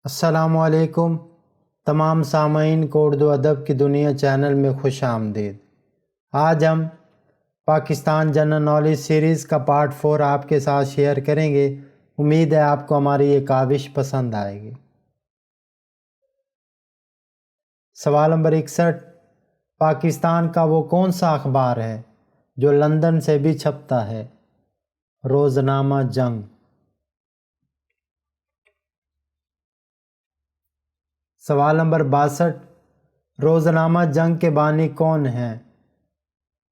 السلام علیکم تمام سامعین کو اردو ادب کی دنیا چینل میں خوش آمدید۔ آج ہم پاکستان جنرل نالج سیریز کا پارٹ 4 آپ کے ساتھ شیئر کریں گے۔ امید ہے آپ کو ہماری یہ کاوش پسند آئے گی۔ سوال نمبر 61، پاکستان کا وہ کون سا اخبار ہے جو لندن سے بھی چھپتا ہے؟ روزنامہ جنگ۔ سوال نمبر 62، روزنامہ جنگ کے بانی کون ہیں؟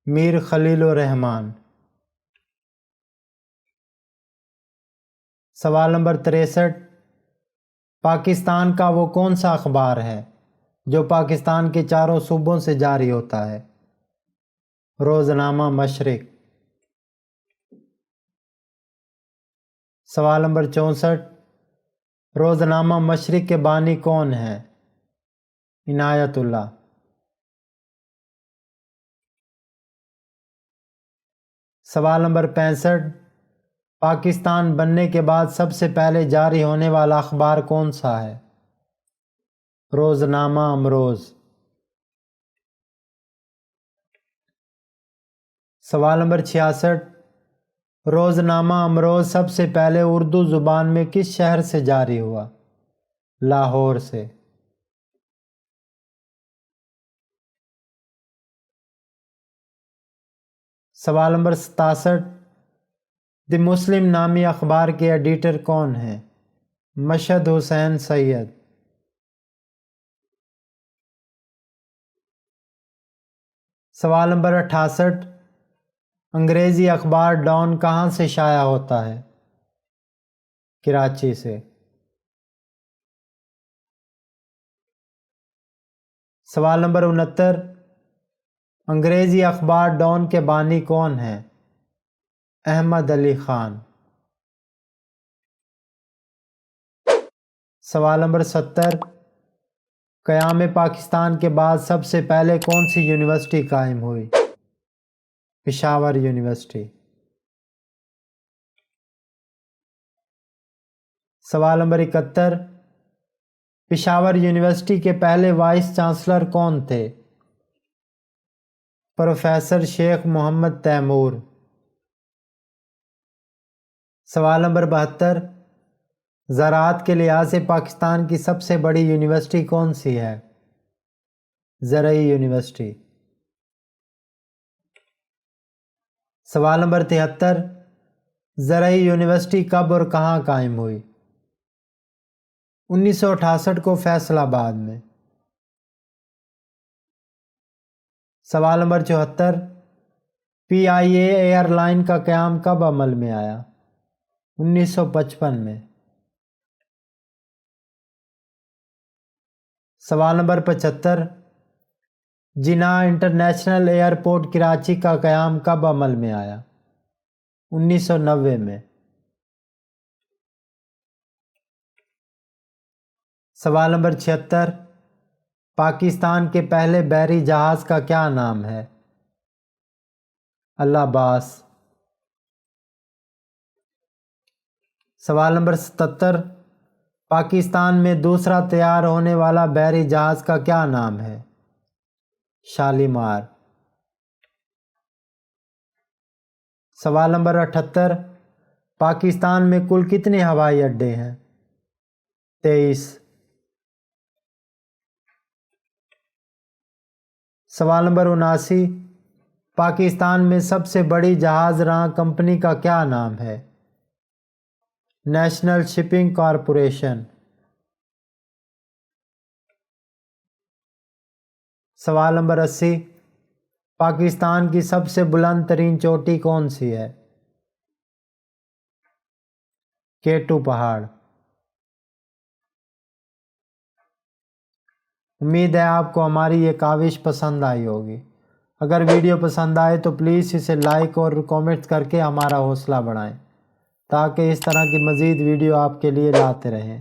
میر خلیل الرحمن۔ سوال نمبر 63، پاکستان کا وہ کون سا اخبار ہے جو پاکستان کے چاروں صوبوں سے جاری ہوتا ہے؟ روزنامہ مشرق۔ سوال نمبر 64، روزنامہ مشرق کے بانی کون ہیں؟ عنایت اللہ۔ سوال نمبر 65، پاکستان بننے کے بعد سب سے پہلے جاری ہونے والا اخبار کون سا ہے؟ روزنامہ امروز۔ سوال نمبر 66، روزنامہ امروز سب سے پہلے اردو زبان میں کس شہر سے جاری ہوا؟ لاہور سے۔ سوال نمبر 67، دی مسلم نامی اخبار کے ایڈیٹر کون ہیں؟ مشہد حسین سید۔ سوال نمبر 68، انگریزی اخبار ڈان کہاں سے شائع ہوتا ہے؟ کراچی سے۔ سوال نمبر 69، انگریزی اخبار ڈان کے بانی کون ہیں؟ احمد علی خان۔ سوال نمبر 70، قیام پاکستان کے بعد سب سے پہلے کون سی یونیورسٹی قائم ہوئی؟ پشاور یونیورسٹی۔ سوال نمبر 71، پشاور یونیورسٹی کے پہلے وائس چانسلر کون تھے؟ پروفیسر شیخ محمد تیمور۔ سوال نمبر 72، زراعت کے لحاظ سے پاکستان کی سب سے بڑی یونیورسٹی کون سی ہے؟ زرعی یونیورسٹی۔ سوال نمبر 73، زرعی یونیورسٹی کب اور کہاں قائم ہوئی؟ 1968 کو فیصل آباد میں۔ سوال نمبر 74، P I A airline کا قیام کب عمل میں آیا؟ 1955 میں۔ سوال نمبر 75، جناح انٹرنیشنل ایئرپورٹ کراچی کا قیام کب عمل میں آیا؟ 1990 میں۔ سوال نمبر 76، پاکستان کے پہلے بحری جہاز کا کیا نام ہے؟ اللہ باس۔ سوال نمبر 77، پاکستان میں دوسرا تیار ہونے والا بحری جہاز کا کیا نام ہے؟ شالیمار۔ سوال نمبر 78، پاکستان میں کل کتنے ہوائی اڈے ہیں؟ 23۔ سوال نمبر 79، پاکستان میں سب سے بڑی جہاز راں کمپنی کا کیا نام ہے؟ National shipping corporation. سوال نمبر 80، پاکستان کی سب سے بلند ترین چوٹی کون سی ہے؟ کیٹو پہاڑ۔ امید ہے آپ کو ہماری یہ کاوش پسند آئی ہوگی۔ اگر ویڈیو پسند آئے تو پلیز اسے لائک اور کامنٹ کر کے ہمارا حوصلہ بڑھائیں تاکہ اس طرح کی مزید ویڈیو آپ کے لیے لاتے رہیں۔